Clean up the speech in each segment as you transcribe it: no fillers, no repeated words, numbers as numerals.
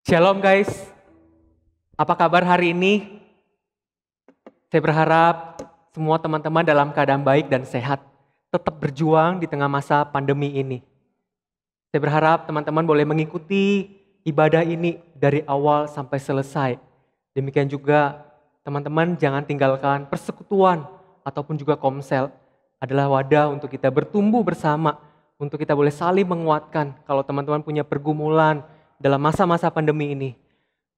Shalom guys, apa kabar hari ini? Saya berharap semua teman-teman dalam keadaan baik dan sehat, tetap berjuang di tengah masa pandemi ini. Saya berharap teman-teman boleh mengikuti ibadah ini dari awal sampai selesai. Demikian juga teman-teman jangan tinggalkan persekutuan ataupun juga komsel, adalah wadah untuk kita bertumbuh bersama, untuk kita boleh saling menguatkan kalau teman-teman punya pergumulan dalam masa-masa pandemi ini.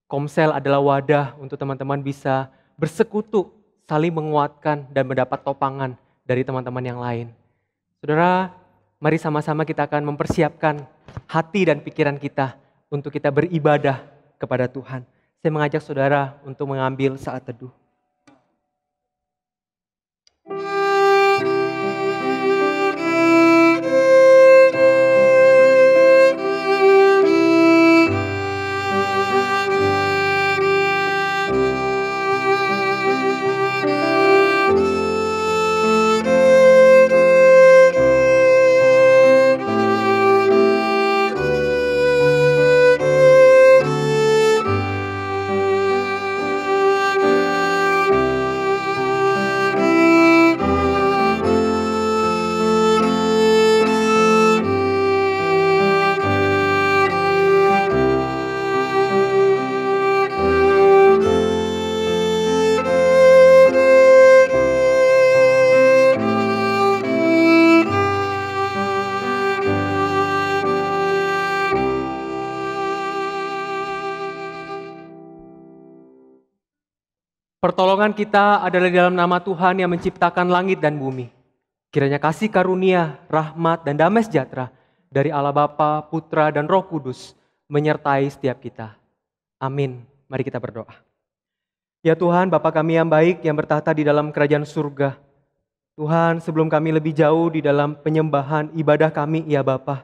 Komsel adalah wadah untuk teman-teman bisa bersekutu, saling menguatkan dan mendapat topangan dari teman-teman yang lain. Saudara, mari sama-sama kita akan mempersiapkan hati dan pikiran kita untuk kita beribadah kepada Tuhan. Saya mengajak saudara untuk mengambil saat teduh. Pertolongan kita adalah di dalam nama Tuhan yang menciptakan langit dan bumi. Kiranya kasih karunia, rahmat, dan damai sejahtera dari Allah Bapa, Putra, dan Roh Kudus menyertai setiap kita. Amin. Mari kita berdoa. Ya Tuhan, Bapa kami yang baik yang bertahta di dalam kerajaan surga. Tuhan, sebelum kami lebih jauh di dalam penyembahan ibadah kami, ya Bapa,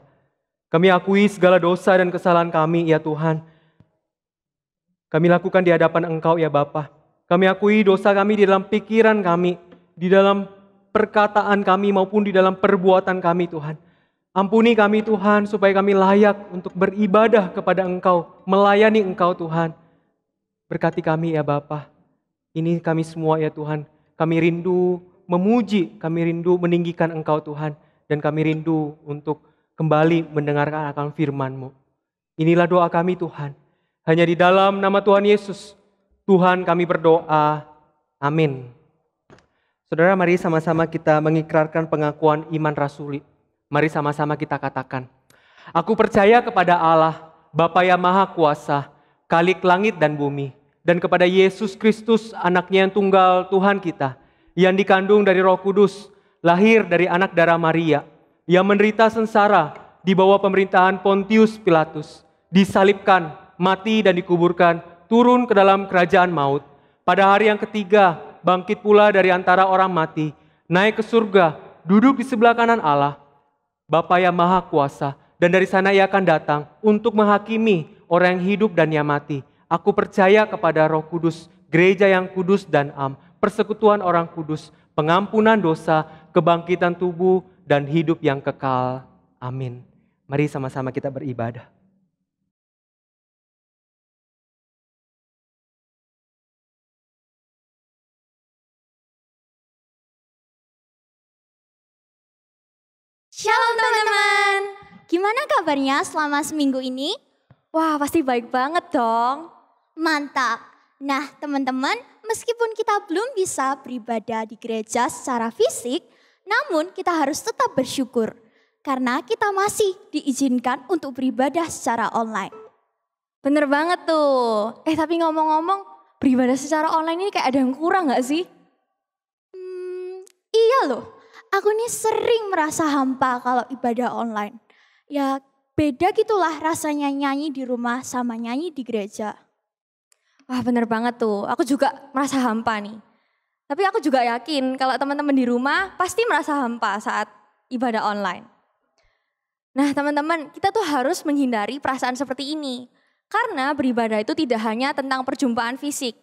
kami akui segala dosa dan kesalahan kami, ya Tuhan. Kami lakukan di hadapan Engkau, ya Bapa. Kami akui dosa kami di dalam pikiran kami, di dalam perkataan kami maupun di dalam perbuatan kami Tuhan. Ampuni kami Tuhan supaya kami layak untuk beribadah kepada Engkau, melayani Engkau Tuhan. Berkati kami ya Bapa. Ini kami semua ya Tuhan. Kami rindu memuji, kami rindu meninggikan Engkau Tuhan. Dan kami rindu untuk kembali mendengarkan akan firman-Mu. Inilah doa kami Tuhan. Hanya di dalam nama Tuhan Yesus Tuhan kami berdoa, amin. Saudara, mari sama-sama kita mengikrarkan pengakuan iman rasuli. Mari sama-sama kita katakan, aku percaya kepada Allah, Bapa yang Maha Kuasa, Khalik langit dan bumi, dan kepada Yesus Kristus, anaknya yang tunggal Tuhan kita, yang dikandung dari Roh Kudus, lahir dari anak darah Maria, yang menderita sengsara di bawah pemerintahan Pontius Pilatus, disalibkan, mati dan dikuburkan, turun ke dalam kerajaan maut. Pada hari yang ketiga, bangkit pula dari antara orang mati, naik ke surga, duduk di sebelah kanan Allah, Bapa yang Maha Kuasa, dan dari sana ia akan datang untuk menghakimi orang yang hidup dan yang mati. Aku percaya kepada Roh Kudus, gereja yang kudus dan am, persekutuan orang kudus, pengampunan dosa, kebangkitan tubuh, dan hidup yang kekal. Amin. Mari sama-sama kita beribadah. Shalom teman-teman, gimana kabarnya selama seminggu ini? Wah, pasti baik banget dong. Mantap. Nah teman-teman, meskipun kita belum bisa beribadah di gereja secara fisik, namun kita harus tetap bersyukur. Karena kita masih diizinkan untuk beribadah secara online. Bener banget tuh. Tapi ngomong-ngomong, beribadah secara online ini kayak ada yang kurang gak sih? Iya loh. Aku nih sering merasa hampa kalau ibadah online. Ya beda gitulah rasanya nyanyi di rumah sama nyanyi di gereja. Wah bener banget tuh, aku juga merasa hampa nih. Tapi aku juga yakin kalau teman-teman di rumah pasti merasa hampa saat ibadah online. Nah teman-teman, kita tuh harus menghindari perasaan seperti ini. Karena beribadah itu tidak hanya tentang perjumpaan fisik.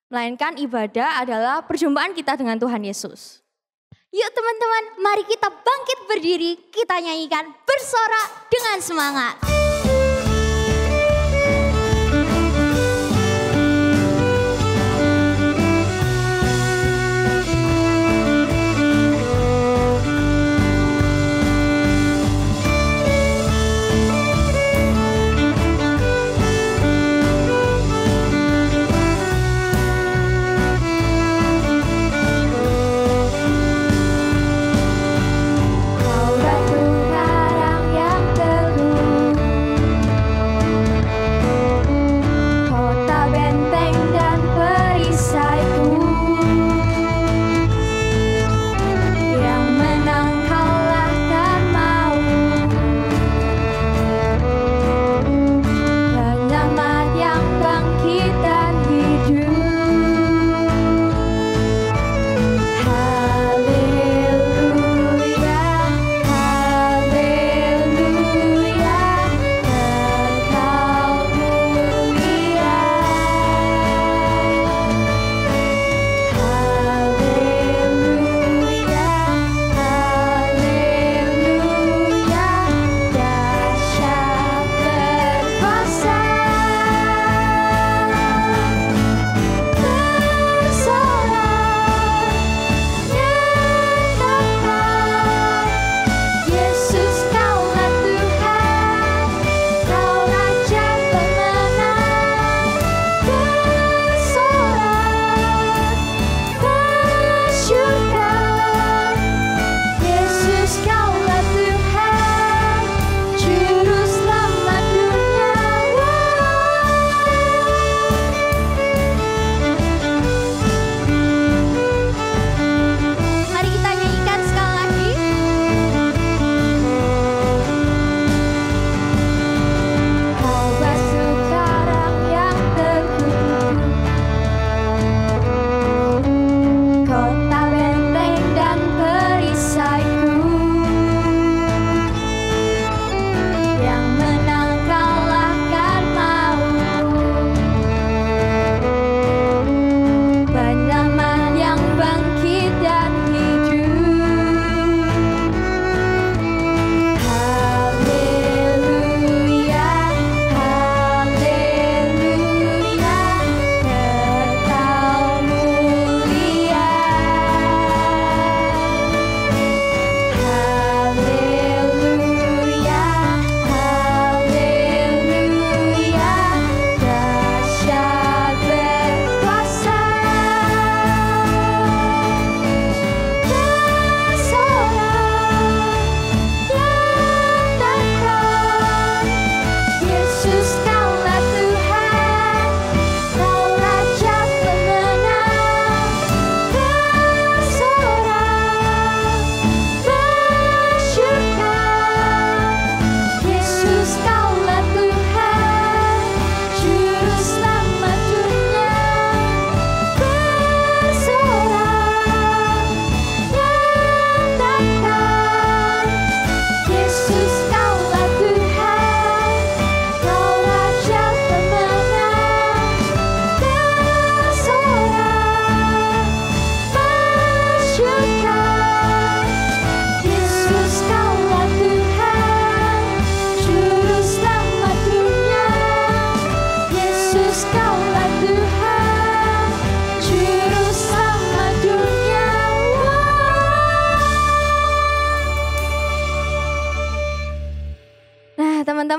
Melainkan ibadah adalah perjumpaan kita dengan Tuhan Yesus. Yuk teman-teman, mari kita bangkit berdiri, kita nyanyikan bersorak dengan semangat.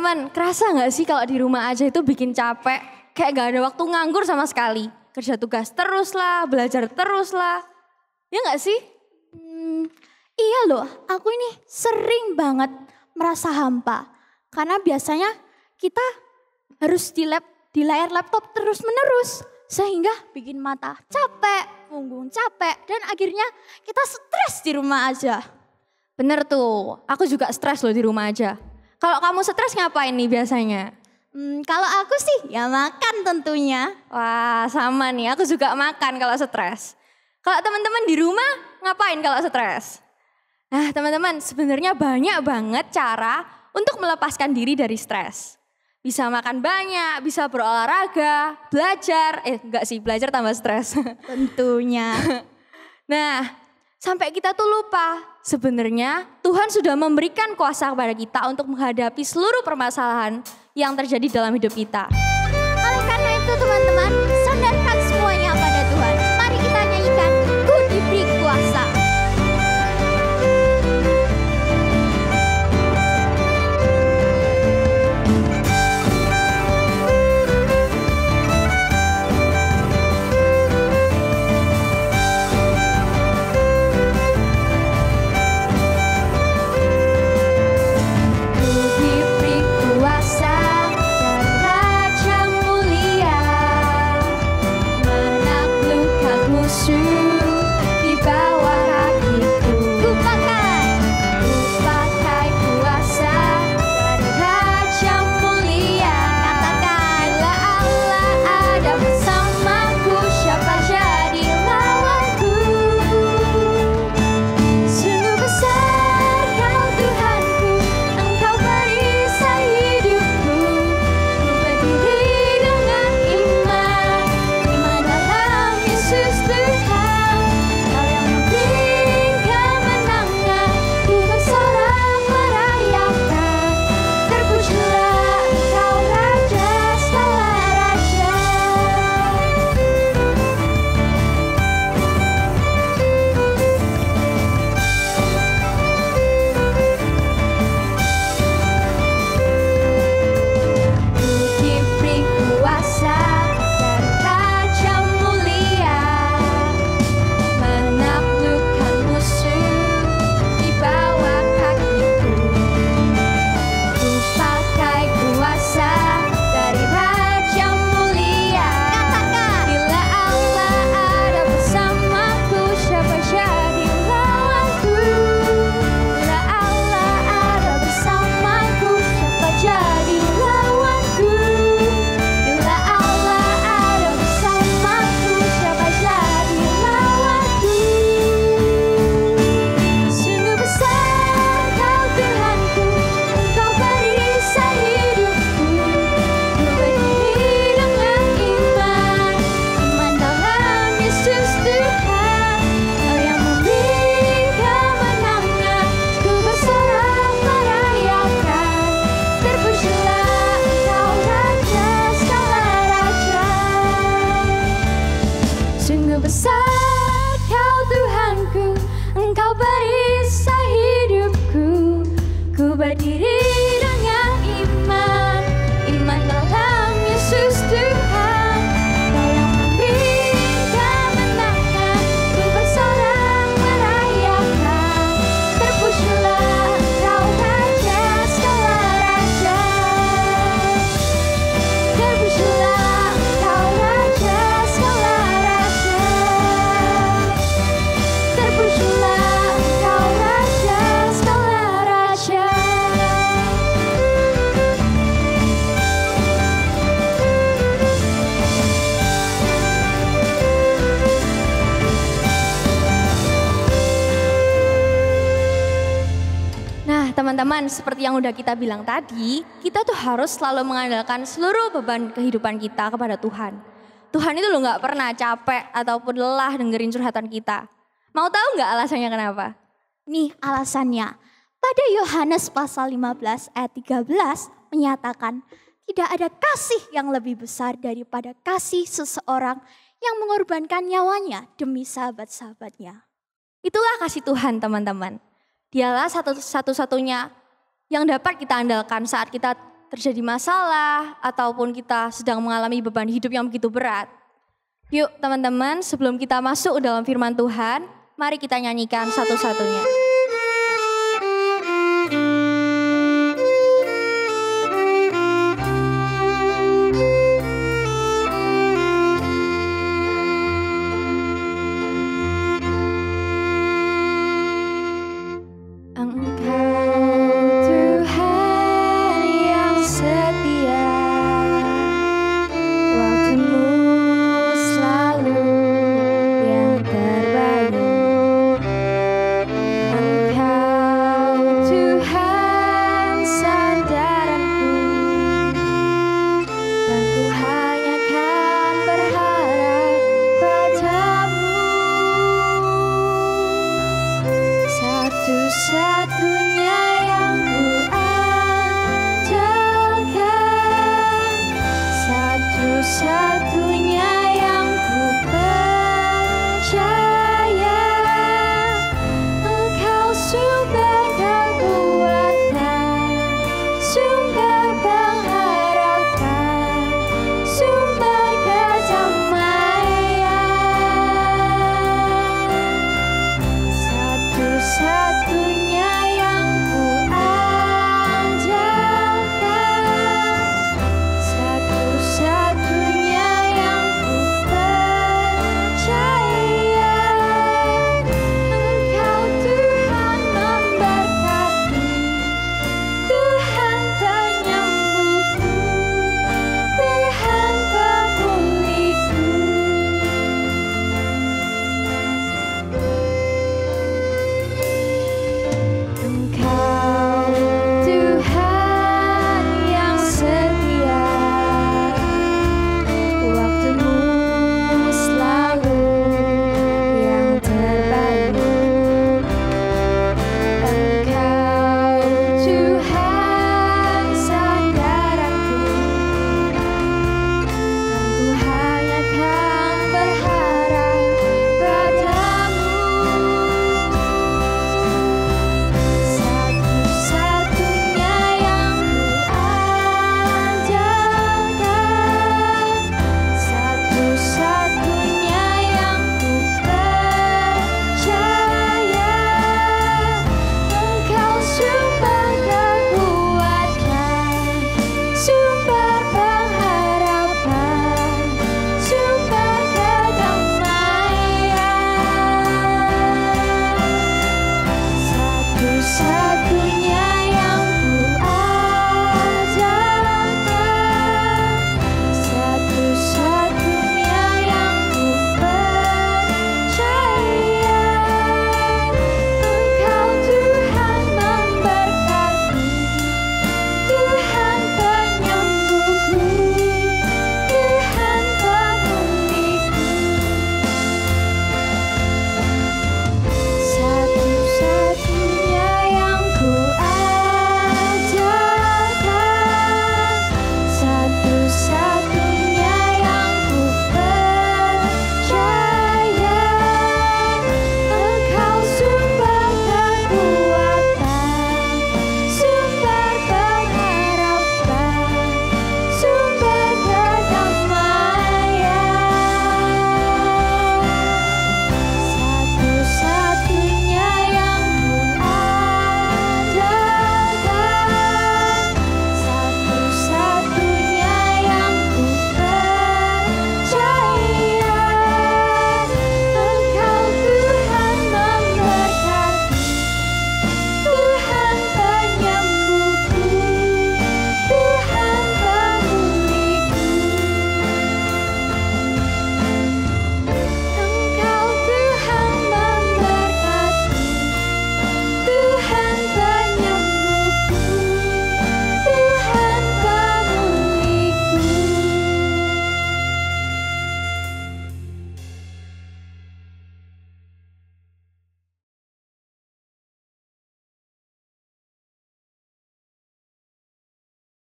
teman-teman, kerasa gak sih kalau di rumah aja itu bikin capek? Kayak gak ada waktu nganggur sama sekali. Kerja tugas terus lah, belajar terus lah. Ya gak sih? Iya loh, aku ini sering banget merasa hampa. Karena biasanya kita harus di layar laptop terus-menerus. Sehingga bikin mata capek, punggung capek, dan akhirnya kita stres di rumah aja. Bener tuh, aku juga stres loh di rumah aja. Kalau kamu stres ngapain nih biasanya? Kalau aku sih ya makan tentunya. Wah sama nih, aku juga makan kalau stres. Kalau teman-teman di rumah ngapain kalau stres? Nah teman-teman, sebenarnya banyak banget cara untuk melepaskan diri dari stres. Bisa makan banyak, bisa berolahraga, belajar. Enggak sih, belajar tambah stres. Tentunya. Nah, sampai kita tuh lupa. Sebenarnya Tuhan sudah memberikan kuasa kepada kita untuk menghadapi seluruh permasalahan yang terjadi dalam hidup kita. Oleh karena itu teman-teman, sandarkan semuanya pada Tuhan. Mari kita nyanyikan, Ku diberi kuasa. teman-teman, seperti yang udah kita bilang tadi, kita tuh harus selalu mengandalkan seluruh beban kehidupan kita kepada Tuhan. Tuhan itu loh gak pernah capek ataupun lelah dengerin curhatan kita. Mau tahu gak alasannya kenapa? Nih alasannya. Pada Yohanes pasal 15 ayat 13 menyatakan, tidak ada kasih yang lebih besar daripada kasih seseorang yang mengorbankan nyawanya demi sahabat-sahabatnya. Itulah kasih Tuhan, teman-teman. Dialah satu-satunya yang dapat kita andalkan saat kita terjadi masalah ataupun kita sedang mengalami beban hidup yang begitu berat. Yuk teman-teman, sebelum kita masuk dalam firman Tuhan, mari kita nyanyikan satu-satunya.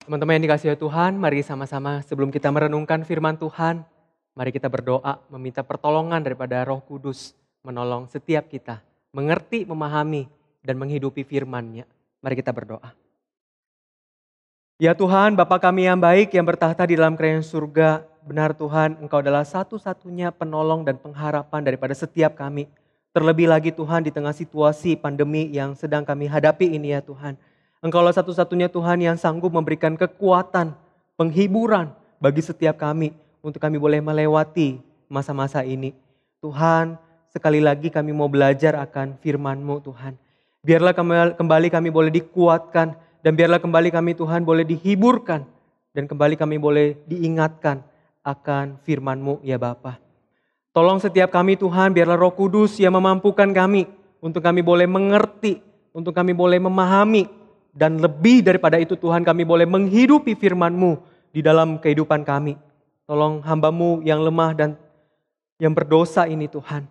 Teman-teman yang dikasihi Tuhan, mari sama-sama sebelum kita merenungkan firman Tuhan, mari kita berdoa meminta pertolongan daripada Roh Kudus menolong setiap kita, mengerti, memahami, dan menghidupi firman-Nya. Mari kita berdoa. Ya Tuhan, Bapa kami yang baik yang bertahta di dalam kerajaan surga, benar Tuhan, Engkau adalah satu-satunya penolong dan pengharapan daripada setiap kami. Terlebih lagi Tuhan di tengah situasi pandemi yang sedang kami hadapi ini ya Tuhan. Engkaulah satu-satunya Tuhan yang sanggup memberikan kekuatan, penghiburan bagi setiap kami untuk kami boleh melewati masa-masa ini. Tuhan, sekali lagi kami mau belajar akan firman-Mu Tuhan. Biarlah kembali kami boleh dikuatkan dan biarlah kembali kami Tuhan boleh dihiburkan dan kembali kami boleh diingatkan akan firman-Mu ya Bapa. Tolong setiap kami Tuhan, biarlah Roh Kudus yang memampukan kami untuk kami boleh mengerti, untuk kami boleh memahami, dan lebih daripada itu Tuhan kami boleh menghidupi firman-Mu di dalam kehidupan kami. Tolong hamba-Mu yang lemah dan yang berdosa ini Tuhan,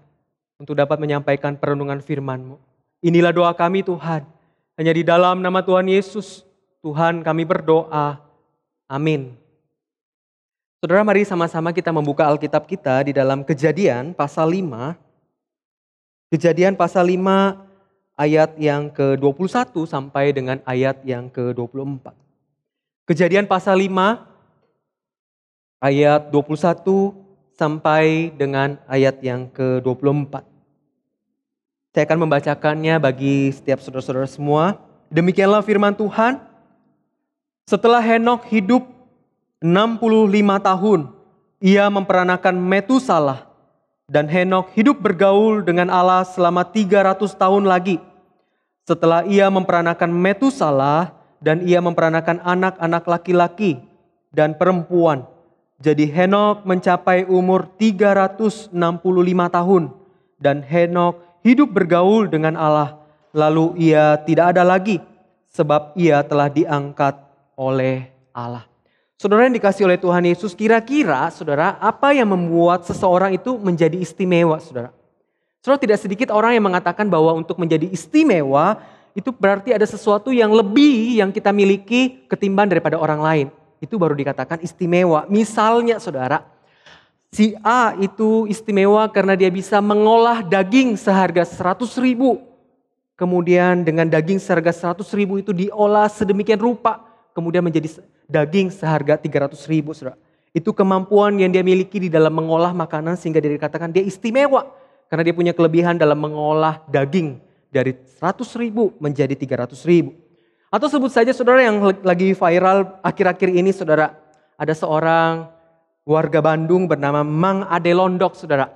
untuk dapat menyampaikan perenungan firman-Mu. Inilah doa kami Tuhan, hanya di dalam nama Tuhan Yesus, Tuhan kami berdoa. Amin. Saudara, mari sama-sama kita membuka Alkitab kita di dalam Kejadian pasal 5. Kejadian pasal 5 ayat yang ke-21 sampai dengan ayat yang ke-24. Kejadian pasal 5 ayat 21 sampai dengan ayat yang ke-24. Saya akan membacakannya bagi setiap saudara-saudara semua. Demikianlah firman Tuhan. Setelah Henokh hidup 65 tahun, ia memperanakan Metusalah, dan Henokh hidup bergaul dengan Allah selama 300 tahun lagi. Setelah ia memperanakan Metusalah, dan ia memperanakan anak-anak laki-laki dan perempuan. Jadi Henokh mencapai umur 365 tahun, dan Henokh hidup bergaul dengan Allah. Lalu ia tidak ada lagi, sebab ia telah diangkat oleh Allah. Saudara yang dikasih oleh Tuhan Yesus, kira-kira saudara apa yang membuat seseorang itu menjadi istimewa saudara? Saudara, tidak sedikit orang yang mengatakan bahwa untuk menjadi istimewa itu berarti ada sesuatu yang lebih yang kita miliki ketimbang daripada orang lain. Itu baru dikatakan istimewa. Misalnya saudara, si A itu istimewa karena dia bisa mengolah daging seharga 100.000. Kemudian dengan daging seharga 100.000 itu diolah sedemikian rupa. Kemudian menjadi daging seharga 300.000 saudara. Itu kemampuan yang dia miliki di dalam mengolah makanan sehingga dia dikatakan dia istimewa. Karena dia punya kelebihan dalam mengolah daging dari 100.000 menjadi 300.000. Atau sebut saja saudara yang lagi viral akhir-akhir ini saudara. Ada seorang warga Bandung bernama Mang Ade Londok saudara.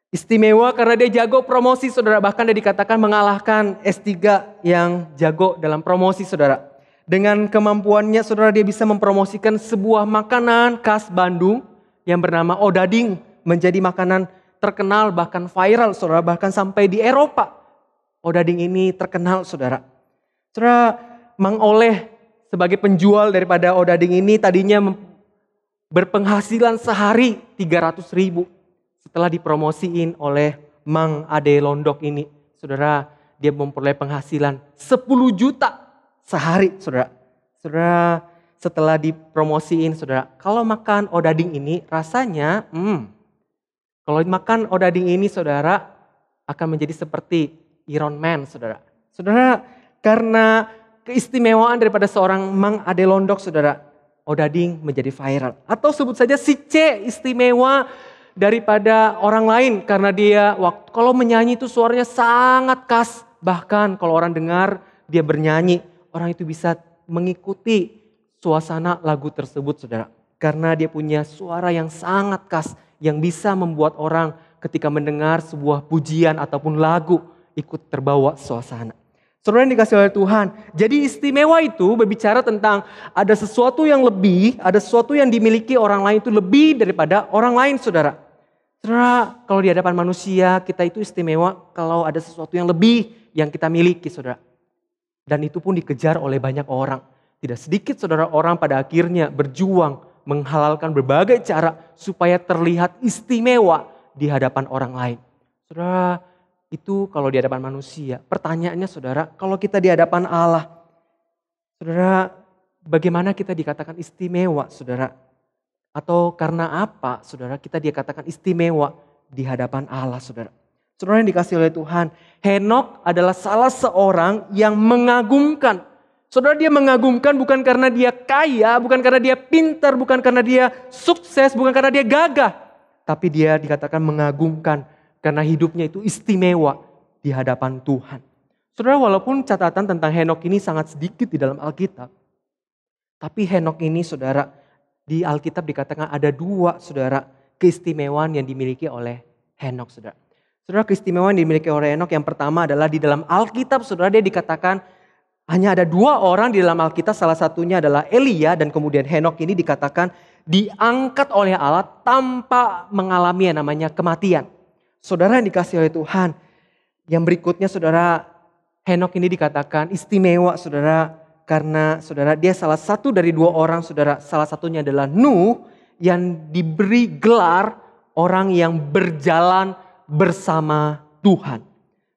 Istimewa karena dia jago promosi saudara. Bahkan dia dikatakan mengalahkan S3 yang jago dalam promosi saudara. Dengan kemampuannya saudara dia bisa mempromosikan sebuah makanan khas Bandung yang bernama odading. Menjadi makanan terkenal bahkan viral saudara. Bahkan sampai di Eropa. Odading ini terkenal saudara. Saudara, Mang Oleh sebagai penjual daripada odading ini tadinya berpenghasilan sehari 300.000. Setelah dipromosiin oleh Mang Ade Londok ini. Saudara, dia memperoleh penghasilan 10 juta. Sehari saudara. Saudara, setelah dipromosiin saudara. Kalau makan odading ini rasanya kalau makan odading ini saudara akan menjadi seperti Iron Man saudara. Saudara, karena keistimewaan daripada seorang Mang Ade Londok saudara. Odading menjadi viral. Atau sebut saja si C istimewa daripada orang lain. Karena dia kalau menyanyi itu suaranya sangat khas. Bahkan kalau orang dengar dia bernyanyi. Orang itu bisa mengikuti suasana lagu tersebut saudara. Karena dia punya suara yang sangat khas. Yang bisa membuat orang ketika mendengar sebuah pujian ataupun lagu ikut terbawa suasana. Saudara yang dikasih oleh Tuhan. Jadi istimewa itu berbicara tentang ada sesuatu yang lebih. Ada sesuatu yang dimiliki orang lain itu lebih daripada orang lain saudara. Saudara, kalau di hadapan manusia kita itu istimewa kalau ada sesuatu yang lebih yang kita miliki saudara. Dan itu pun dikejar oleh banyak orang. Tidak sedikit saudara orang pada akhirnya berjuang menghalalkan berbagai cara supaya terlihat istimewa di hadapan orang lain. Saudara, itu kalau di hadapan manusia. Pertanyaannya saudara, kalau kita di hadapan Allah. Saudara, bagaimana kita dikatakan istimewa saudara? Atau karena apa saudara kita dikatakan istimewa di hadapan Allah saudara? Saudara yang dikasih oleh Tuhan, Henokh adalah salah seorang yang mengagumkan Saudara, dia mengagumkan bukan karena dia kaya, bukan karena dia pintar, bukan karena dia sukses, bukan karena dia gagah. Tapi dia dikatakan mengagumkan karena hidupnya itu istimewa di hadapan Tuhan. Saudara, walaupun catatan tentang Henok ini sangat sedikit di dalam Alkitab. Tapi Henok ini saudara, di Alkitab dikatakan ada dua saudara keistimewaan yang dimiliki oleh Henok saudara. Saudara, keistimewaan yang dimiliki oleh Henok yang pertama adalah di dalam Alkitab saudara dia dikatakan hanya ada dua orang di dalam Alkitab, salah satunya adalah Elia dan kemudian Henok ini dikatakan diangkat oleh Allah tanpa mengalami yang namanya kematian. Saudara yang dikasihi oleh Tuhan, yang berikutnya saudara, Henok ini dikatakan istimewa saudara karena saudara dia salah satu dari dua orang saudara, salah satunya adalah Nuh yang diberi gelar orang yang berjalan bersama Tuhan.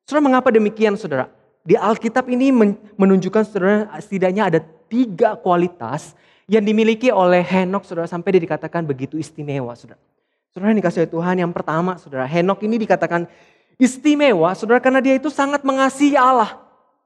Saudara, mengapa demikian saudara? Di Alkitab ini menunjukkan saudara setidaknya ada 3 kualitas yang dimiliki oleh Henok saudara sampai dia dikatakan begitu istimewa saudara. Saudara yang dikasihi Tuhan, yang pertama saudara, Henok ini dikatakan istimewa saudara karena dia itu sangat mengasihi Allah.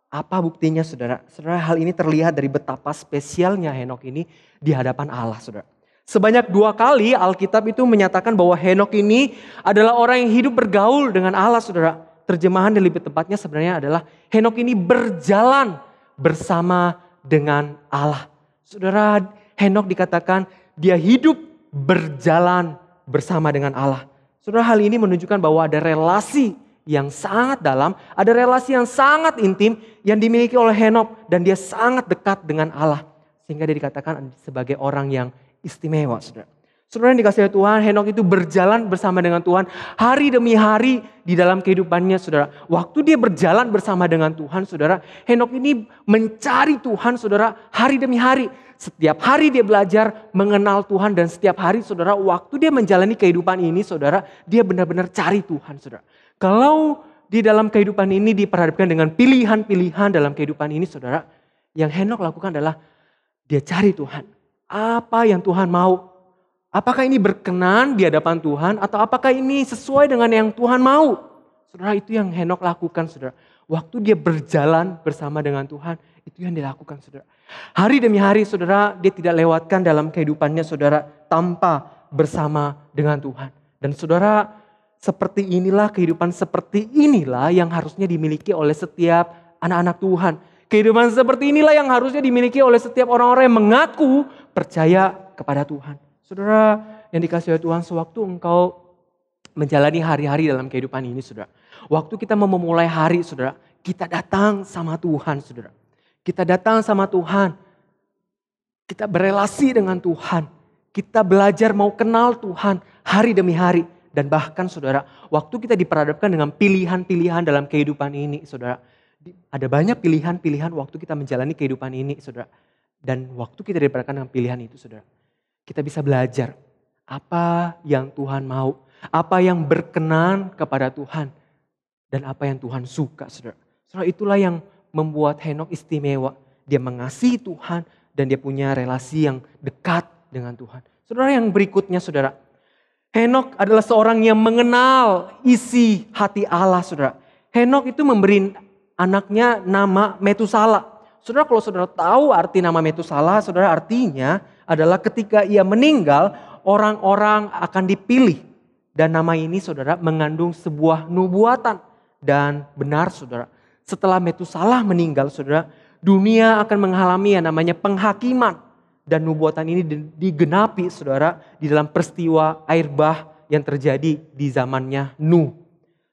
Apa buktinya saudara? Saudara, hal ini terlihat dari betapa spesialnya Henok ini di hadapan Allah saudara. Sebanyak 2 kali Alkitab itu menyatakan bahwa Henok ini adalah orang yang hidup bergaul dengan Allah saudara. Terjemahan yang lebih tepatnya sebenarnya adalah Henok ini berjalan bersama dengan Allah. Saudara, Henok dikatakan dia hidup berjalan bersama dengan Allah. Saudara, hal ini menunjukkan bahwa ada relasi yang sangat dalam, ada relasi yang sangat intim yang dimiliki oleh Henok dan dia sangat dekat dengan Allah. Sehingga dia dikatakan sebagai orang yang istimewa, saudara. Saudara yang dikasihi Tuhan, Henok itu berjalan bersama dengan Tuhan hari demi hari di dalam kehidupannya saudara. Waktu dia berjalan bersama dengan Tuhan saudara, Henok ini mencari Tuhan saudara hari demi hari. Setiap hari dia belajar mengenal Tuhan dan setiap hari saudara waktu dia menjalani kehidupan ini saudara, dia benar-benar cari Tuhan saudara. Kalau di dalam kehidupan ini diperhadapkan dengan pilihan-pilihan dalam kehidupan ini saudara, yang Henok lakukan adalah dia cari Tuhan. Apa yang Tuhan mau? Apakah ini berkenan di hadapan Tuhan atau apakah ini sesuai dengan yang Tuhan mau? Saudara, itu yang Henok lakukan saudara. Waktu dia berjalan bersama dengan Tuhan, itu yang dilakukan saudara. Hari demi hari saudara, dia tidak lewatkan dalam kehidupannya saudara tanpa bersama dengan Tuhan. Dan saudara, seperti inilah kehidupan seperti inilah yang harusnya dimiliki oleh setiap anak-anak Tuhan. Kehidupan seperti inilah yang harusnya dimiliki oleh setiap orang-orang yang mengaku percaya kepada Tuhan. Saudara yang dikasihi oleh Tuhan, sewaktu engkau menjalani hari-hari dalam kehidupan ini saudara. Waktu kita mau memulai hari saudara, kita datang sama Tuhan saudara. Kita datang sama Tuhan. Kita berelasi dengan Tuhan. Kita belajar mau kenal Tuhan hari demi hari. Dan bahkan saudara, waktu kita diperhadapkan dengan pilihan-pilihan dalam kehidupan ini saudara. Ada banyak pilihan-pilihan waktu kita menjalani kehidupan ini saudara. Dan waktu kita diperhadapkan dengan pilihan itu saudara. Kita bisa belajar apa yang Tuhan mau, apa yang berkenan kepada Tuhan, dan apa yang Tuhan suka, saudara. Saudara, itulah yang membuat Henok istimewa. Dia mengasihi Tuhan dan dia punya relasi yang dekat dengan Tuhan. Saudara, yang berikutnya, saudara, Henok adalah seorang yang mengenal isi hati Allah, saudara. Henok itu memberi anaknya nama Metusala. Saudara, kalau saudara tahu arti nama Metusala, saudara, artinya adalah ketika ia meninggal, orang-orang akan dipilih. Dan nama ini saudara mengandung sebuah nubuatan. Dan benar saudara, setelah Metusalah meninggal saudara, dunia akan mengalami yang namanya penghakiman. Dan nubuatan ini digenapi saudara di dalam peristiwa air bah yang terjadi di zamannya Nuh.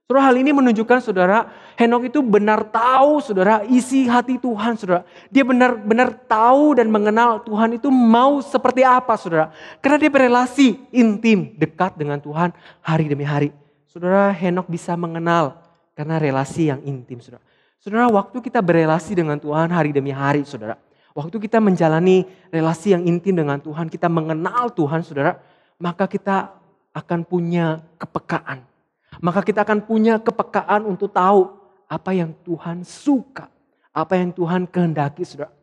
Saudara, hal ini menunjukkan saudara, Henok itu benar tahu saudara isi hati Tuhan saudara. Dia benar-benar tahu dan mengenal Tuhan itu mau seperti apa saudara. Karena dia berelasi intim dekat dengan Tuhan hari demi hari. Saudara, Henok bisa mengenal karena relasi yang intim saudara. Saudara, waktu kita berelasi dengan Tuhan hari demi hari saudara. Waktu kita menjalani relasi yang intim dengan Tuhan, kita mengenal Tuhan saudara. Maka kita akan punya kepekaan. Maka kita akan punya kepekaan untuk tahu apa yang Tuhan suka. Apa yang Tuhan kehendaki saudara.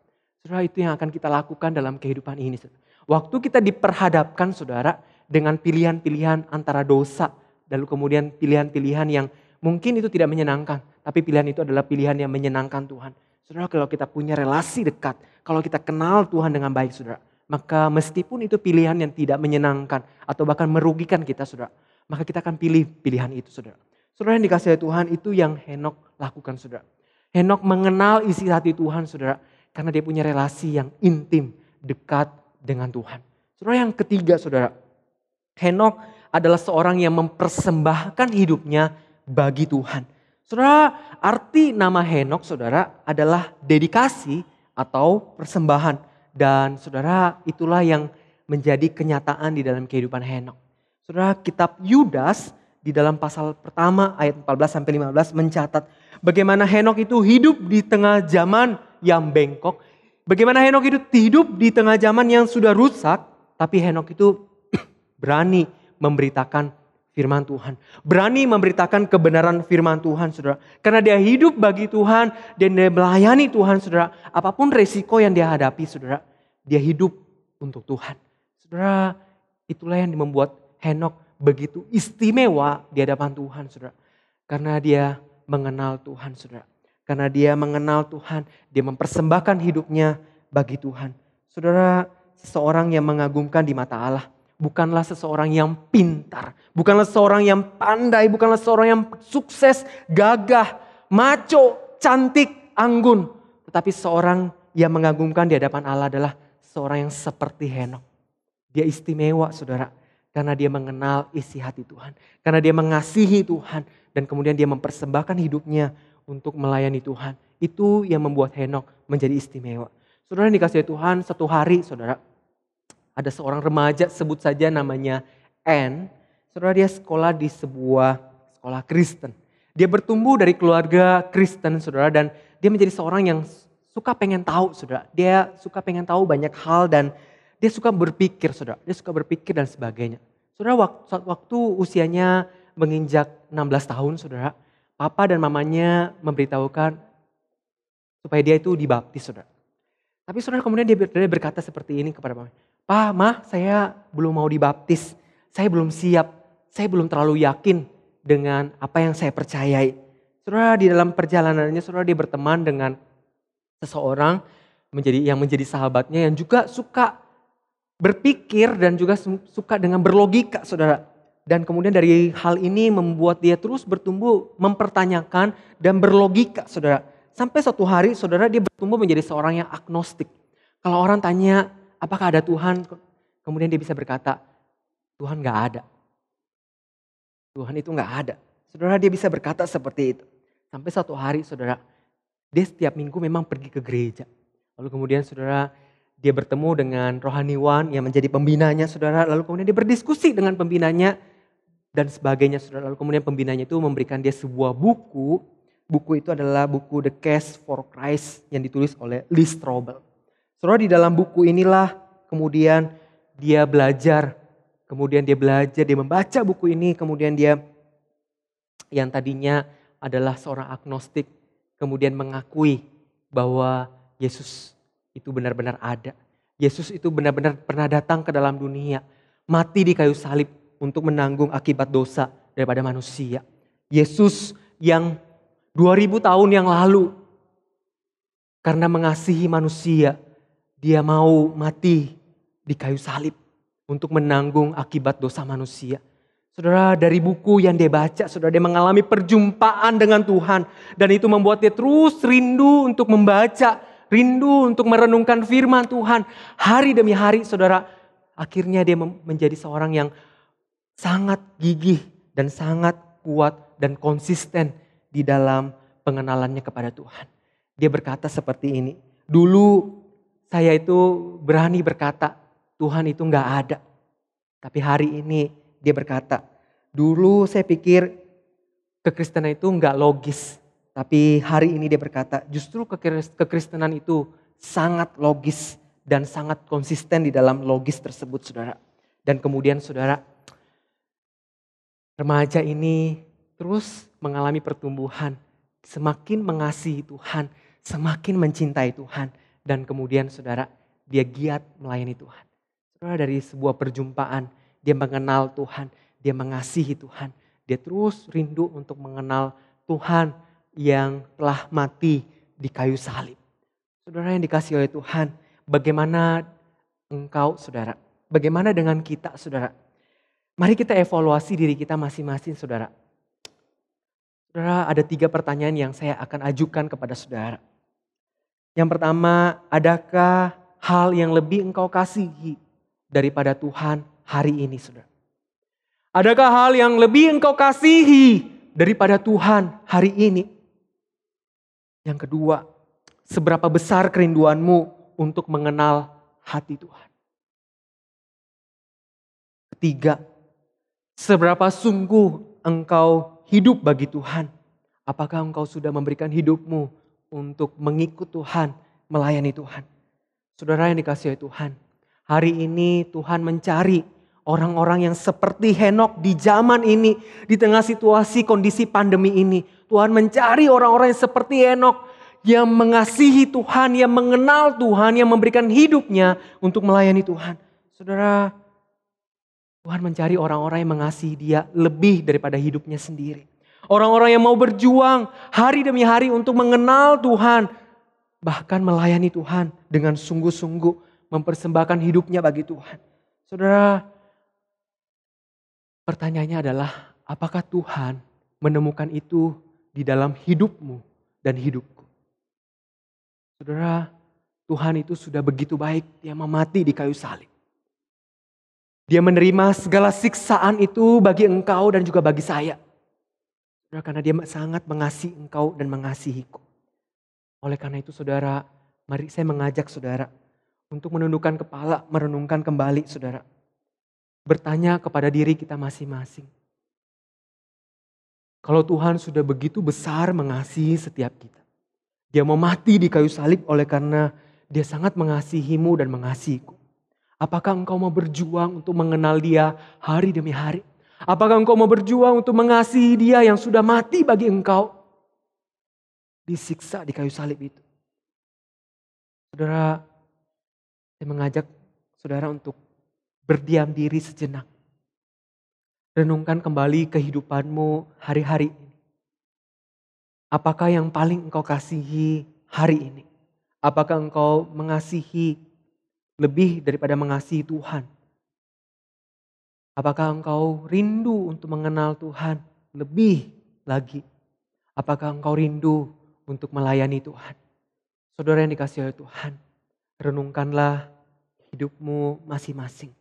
Saudara, itu yang akan kita lakukan dalam kehidupan ini. Saudara. Waktu kita diperhadapkan saudara dengan pilihan-pilihan antara dosa. Lalu kemudian pilihan-pilihan yang mungkin itu tidak menyenangkan. Tapi pilihan itu adalah pilihan yang menyenangkan Tuhan. Saudara, kalau kita punya relasi dekat, kalau kita kenal Tuhan dengan baik, saudara, maka meskipun itu pilihan yang tidak menyenangkan atau bahkan merugikan kita, saudara, maka kita akan pilih pilihan itu, saudara. Saudara yang dikasihi Tuhan, itu yang Henokh lakukan, saudara. Henokh mengenal isi hati Tuhan, saudara, karena dia punya relasi yang intim, dekat dengan Tuhan. Saudara, yang ketiga, saudara, Henokh adalah seorang yang mempersembahkan hidupnya bagi Tuhan. Saudara, arti nama Henokh, saudara, adalah dedikasi atau persembahan. Dan saudara, itulah yang menjadi kenyataan di dalam kehidupan Henokh. Saudara, kitab Yudas di dalam pasal pertama ayat 14-15 mencatat bagaimana Henokh itu hidup di tengah zaman yang bengkok. Bagaimana Henokh itu hidup di tengah zaman yang sudah rusak, tapi Henokh itu berani memberitakan firman Tuhan. Berani memberitakan kebenaran firman Tuhan, saudara. Karena dia hidup bagi Tuhan dan dia melayani Tuhan, saudara. Apapun resiko yang dia hadapi, saudara, dia hidup untuk Tuhan. Saudara, itulah yang membuat Henokh begitu istimewa di hadapan Tuhan, saudara. Karena dia mengenal Tuhan, saudara. Karena dia mengenal Tuhan, dia mempersembahkan hidupnya bagi Tuhan. Saudara, seseorang yang mengagumkan di mata Allah bukanlah seseorang yang pintar, bukanlah seseorang yang pandai, bukanlah seseorang yang sukses, gagah, maco, cantik, anggun. Tetapi seorang yang mengagumkan di hadapan Allah adalah seorang yang seperti Henokh. Dia istimewa, saudara, karena dia mengenal isi hati Tuhan. Karena dia mengasihi Tuhan dan kemudian dia mempersembahkan hidupnya untuk melayani Tuhan. Itu yang membuat Henokh menjadi istimewa. Saudara yang dikasihi Tuhan, satu hari, saudara, ada seorang remaja, sebut saja namanya Anne. Saudara, dia sekolah di sebuah sekolah Kristen. Dia bertumbuh dari keluarga Kristen, saudara, dan dia menjadi seorang yang suka pengen tahu, saudara. Dia suka pengen tahu banyak hal dan dia suka berpikir, saudara. Dia suka berpikir dan sebagainya. Saudara, waktu usianya menginjak 16 tahun, saudara, papa dan mamanya memberitahukan supaya dia itu dibaptis, saudara. Tapi saudara, kemudian dia berkata seperti ini kepada mama. Pak, Ma, saya belum mau dibaptis. Saya belum siap. Saya belum terlalu yakin dengan apa yang saya percayai. Saudara, di dalam perjalanannya, saudara, dia berteman dengan seseorang yang menjadi sahabatnya yang juga suka berpikir dan juga suka dengan berlogika, saudara. Dan kemudian dari hal ini membuat dia terus bertumbuh mempertanyakan dan berlogika, saudara. Sampai suatu hari, saudara, dia bertumbuh menjadi seorang yang agnostik. Kalau orang tanya, apakah ada Tuhan? Kemudian dia bisa berkata, Tuhan gak ada. Tuhan itu gak ada. Saudara, dia bisa berkata seperti itu. Sampai suatu hari, saudara, dia setiap minggu memang pergi ke gereja. Lalu kemudian, saudara, dia bertemu dengan rohaniwan yang menjadi pembinanya, saudara. Lalu kemudian dia berdiskusi dengan pembinanya dan sebagainya, saudara. Lalu kemudian pembinanya itu memberikan dia sebuah buku. Buku itu adalah buku The Case for Christ yang ditulis oleh Lee Strobel. Saudara, di dalam buku inilah kemudian dia belajar. Kemudian dia belajar, dia membaca buku ini. Kemudian dia yang tadinya adalah seorang agnostik. Kemudian mengakui bahwa Yesus itu benar-benar ada. Yesus itu benar-benar pernah datang ke dalam dunia. Mati di kayu salib untuk menanggung akibat dosa daripada manusia. Yesus yang 2000 tahun yang lalu karena mengasihi manusia, dia mau mati di kayu salib untuk menanggung akibat dosa manusia. Saudara, dari buku yang dia baca, saudara, dia mengalami perjumpaan dengan Tuhan. Dan itu membuat dia terus rindu untuk membaca, rindu untuk merenungkan firman Tuhan. Hari demi hari, saudara, akhirnya dia menjadi seorang yang sangat gigih dan sangat kuat dan konsisten di dalam pengenalannya kepada Tuhan. Dia berkata seperti ini, dulu saya itu berani berkata Tuhan itu gak ada. Tapi hari ini dia berkata, dulu saya pikir kekristenan itu gak logis. Tapi hari ini dia berkata justru kekristenan itu sangat logis dan sangat konsisten di dalam logis tersebut, saudara. Dan kemudian, saudara, remaja ini terus mengalami pertumbuhan, semakin mengasihi Tuhan, semakin mencintai Tuhan. Dan kemudian, saudara, dia giat melayani Tuhan. Saudara, dari sebuah perjumpaan, dia mengenal Tuhan, dia mengasihi Tuhan. Dia terus rindu untuk mengenal Tuhan yang telah mati di kayu salib. Saudara yang dikasihi oleh Tuhan, bagaimana engkau saudara? Bagaimana dengan kita saudara? Mari kita evaluasi diri kita masing-masing saudara. Saudara, ada 3 pertanyaan yang saya akan ajukan kepada saudara. Yang pertama, adakah hal yang lebih engkau kasihi daripada Tuhan hari ini saudara? Adakah hal yang lebih engkau kasihi daripada Tuhan hari ini? Yang kedua, seberapa besar kerinduanmu untuk mengenal hati Tuhan? Ketiga, seberapa sungguh engkau hidup bagi Tuhan? Apakah engkau sudah memberikan hidupmu untuk mengikut Tuhan, melayani Tuhan? Saudara yang dikasihi Tuhan, hari ini Tuhan mencari orang-orang yang seperti Henokh di zaman ini, di tengah situasi kondisi pandemi ini. Tuhan mencari orang-orang yang seperti Henokh, yang mengasihi Tuhan, yang mengenal Tuhan, yang memberikan hidupnya untuk melayani Tuhan. Saudara, Tuhan mencari orang-orang yang mengasihi Dia lebih daripada hidupnya sendiri. Orang-orang yang mau berjuang hari demi hari untuk mengenal Tuhan, bahkan melayani Tuhan dengan sungguh-sungguh mempersembahkan hidupnya bagi Tuhan. Saudara, pertanyaannya adalah, apakah Tuhan menemukan itu di dalam hidupmu dan hidupku? Saudara, Tuhan itu sudah begitu baik, Dia mati di kayu salib. Dia menerima segala siksaan itu bagi engkau dan juga bagi saya. Saudara, karena Dia sangat mengasihi engkau dan mengasihiku. Oleh karena itu saudara, mari saya mengajak saudara untuk menundukkan kepala, merenungkan kembali saudara. Bertanya kepada diri kita masing-masing. Kalau Tuhan sudah begitu besar mengasihi setiap kita. Dia mau mati di kayu salib oleh karena Dia sangat mengasihimu dan mengasihiku. Apakah engkau mau berjuang untuk mengenal Dia hari demi hari? Apakah engkau mau berjuang untuk mengasihi Dia yang sudah mati bagi engkau? Disiksa di kayu salib itu. Saudara, saya mengajak saudara untuk berdiam diri sejenak. Renungkan kembali kehidupanmu hari-hari ini. Apakah yang paling engkau kasihi hari ini? Apakah engkau mengasihi lebih daripada mengasihi Tuhan? Apakah engkau rindu untuk mengenal Tuhan lebih lagi? Apakah engkau rindu untuk melayani Tuhan? Saudara yang dikasihi oleh Tuhan, renungkanlah hidupmu masing-masing.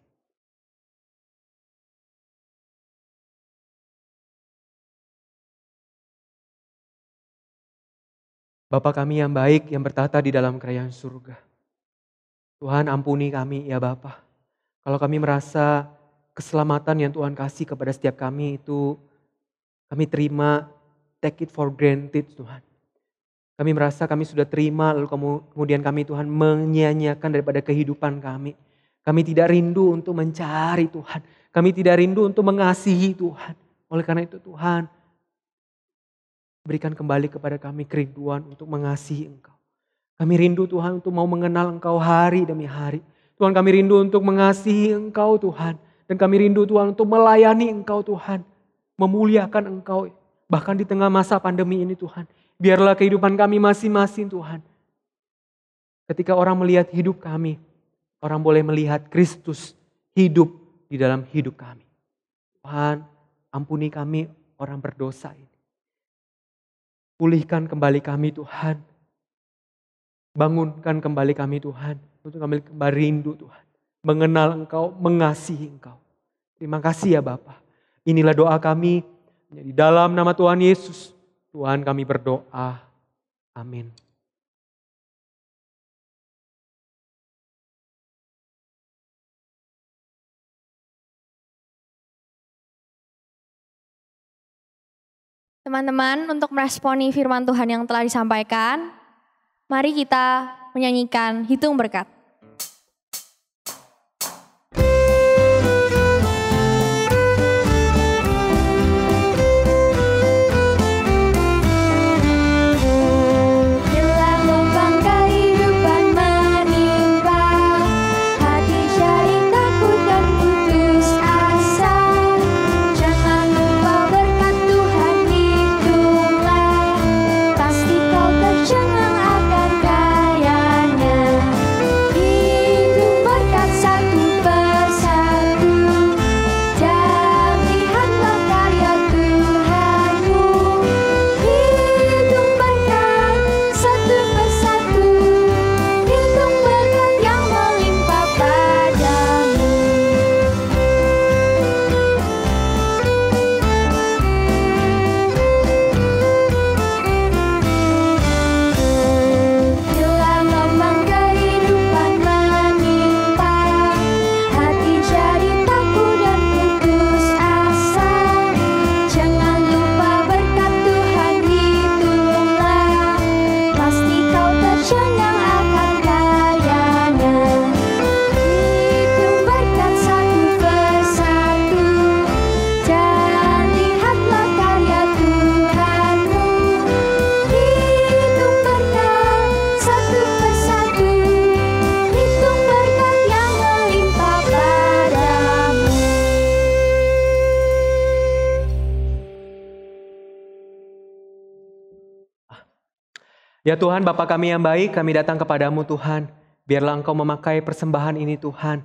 Bapa kami yang baik yang bertata di dalam kerajaan surga. Tuhan ampuni kami ya Bapa. Kalau kami merasa keselamatan yang Tuhan kasih kepada setiap kami itu kami terima, take it for granted Tuhan. Kami merasa kami sudah terima lalu kemudian kami Tuhan menyia-nyiakan daripada kehidupan kami. Kami tidak rindu untuk mencari Tuhan. Kami tidak rindu untuk mengasihi Tuhan. Oleh karena itu Tuhan, berikan kembali kepada kami kerinduan untuk mengasihi Engkau. Kami rindu Tuhan untuk mau mengenal Engkau hari demi hari. Tuhan kami rindu untuk mengasihi Engkau Tuhan. Dan kami rindu Tuhan untuk melayani Engkau Tuhan. Memuliakan Engkau. Bahkan di tengah masa pandemi ini Tuhan. Biarlah kehidupan kami masing-masing Tuhan. Ketika orang melihat hidup kami. Orang boleh melihat Kristus hidup di dalam hidup kami. Tuhan ampuni kami orang berdosa ini. Pulihkan kembali kami Tuhan. Bangunkan kembali kami Tuhan. Untuk kami kembali rindu Tuhan. Mengenal Engkau, mengasihi Engkau. Terima kasih ya Bapa. Inilah doa kami. Di dalam nama Tuhan Yesus. Tuhan kami berdoa. Amin. Teman-teman, untuk meresponi firman Tuhan yang telah disampaikan, mari kita menyanyikan Hitung Berkat. Jangan akan kaya Ya Tuhan, Bapa kami yang baik, kami datang kepadamu Tuhan. Biarlah Engkau memakai persembahan ini Tuhan,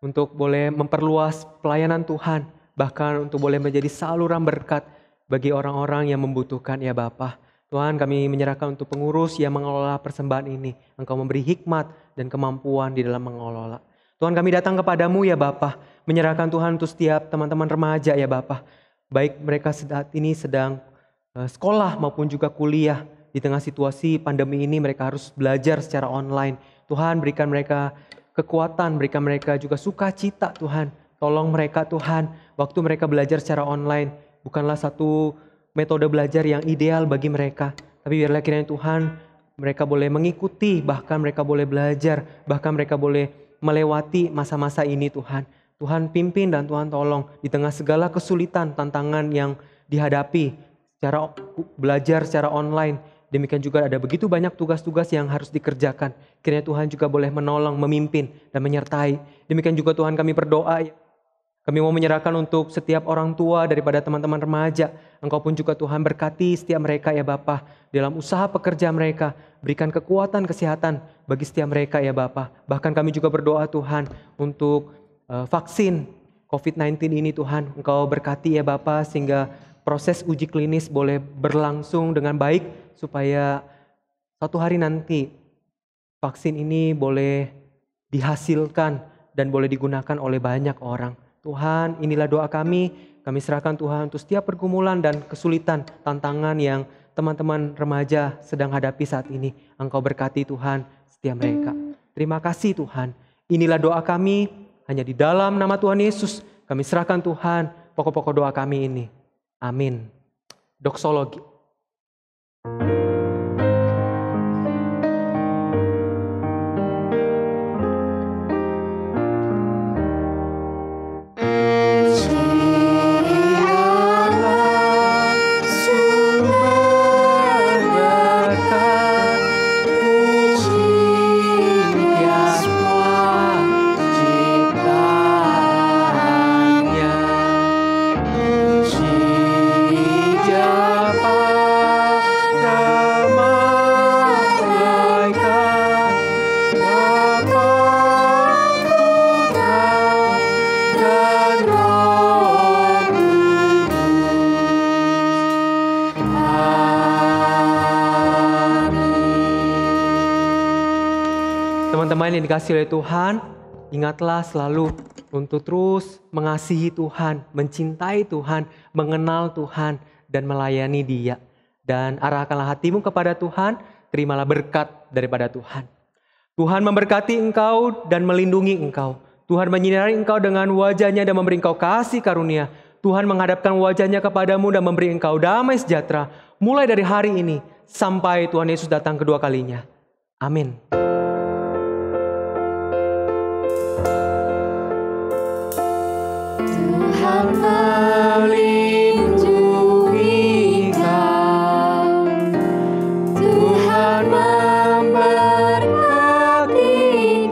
untuk boleh memperluas pelayanan Tuhan, bahkan untuk boleh menjadi saluran berkat bagi orang-orang yang membutuhkan ya Bapa. Tuhan, kami menyerahkan untuk pengurus yang mengelola persembahan ini. Engkau memberi hikmat dan kemampuan di dalam mengelola. Tuhan, kami datang kepadamu ya Bapa, menyerahkan Tuhan untuk setiap teman-teman remaja ya Bapa. Baik mereka saat ini sedang sekolah maupun juga kuliah. Di tengah situasi pandemi ini mereka harus belajar secara online. Tuhan, berikan mereka kekuatan, berikan mereka juga sukacita Tuhan. Tolong mereka Tuhan, waktu mereka belajar secara online bukanlah satu metode belajar yang ideal bagi mereka. Tapi biarlah kiranya Tuhan, mereka boleh mengikuti, bahkan mereka boleh belajar, bahkan mereka boleh melewati masa-masa ini Tuhan. Tuhan pimpin dan Tuhan tolong di tengah segala kesulitan, tantangan yang dihadapi secara belajar secara online. Demikian juga ada begitu banyak tugas-tugas yang harus dikerjakan. Kiranya Tuhan juga boleh menolong, memimpin, dan menyertai. Demikian juga Tuhan kami berdoa. Kami mau menyerahkan untuk setiap orang tua daripada teman-teman remaja. Engkau pun juga Tuhan berkati setiap mereka ya Bapa. Dalam usaha pekerja mereka, berikan kekuatan, kesehatan bagi setiap mereka ya Bapa. Bahkan kami juga berdoa Tuhan untuk vaksin COVID-19 ini Tuhan. Engkau berkati ya Bapa sehingga proses uji klinis boleh berlangsung dengan baik. Supaya suatu hari nanti vaksin ini boleh dihasilkan dan boleh digunakan oleh banyak orang. Tuhan, inilah doa kami. Kami serahkan Tuhan untuk setiap pergumulan dan kesulitan, tantangan yang teman-teman remaja sedang hadapi saat ini. Engkau berkati Tuhan setiap mereka. Terima kasih Tuhan. Inilah doa kami, hanya di dalam nama Tuhan Yesus. Kami serahkan Tuhan pokok-pokok doa kami ini. Amin. Doksologi. Teman-teman yang dikasihi oleh Tuhan, ingatlah selalu untuk terus mengasihi Tuhan, mencintai Tuhan, mengenal Tuhan, dan melayani Dia. Dan arahkanlah hatimu kepada Tuhan, terimalah berkat daripada Tuhan. Tuhan memberkati engkau dan melindungi engkau. Tuhan menyinari engkau dengan wajah-Nya dan memberi engkau kasih karunia. Tuhan menghadapkan wajah-Nya kepadamu dan memberi engkau damai sejahtera, mulai dari hari ini sampai Tuhan Yesus datang kedua kalinya. Amin. Tuhan melindungi kau, Tuhan memberkati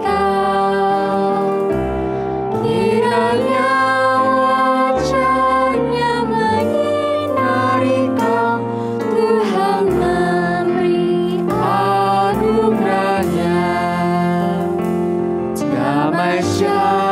kau, kiranya wajah-Nya menyinari kau, Tuhan memberi anugerah-Nya damai sejahtera.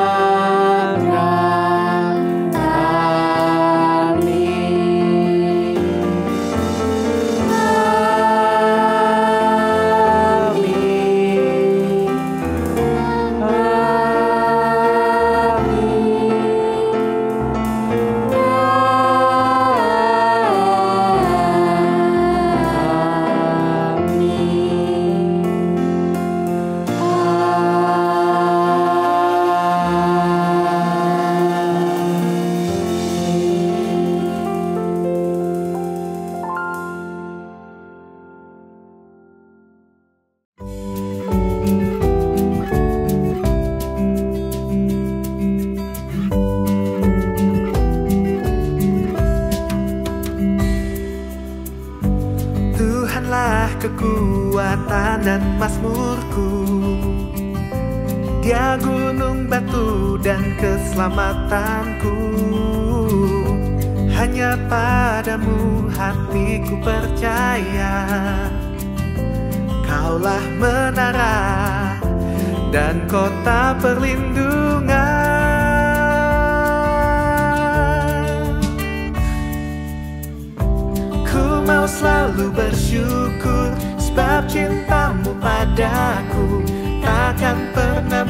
Kekuatan dan mazmurku, Dia gunung batu dan keselamatanku. Hanya padamu hatiku percaya, Kaulah menara dan kota perlindungan. Ku mau selalu bersyukur sebab cintamu padaku takkan pernah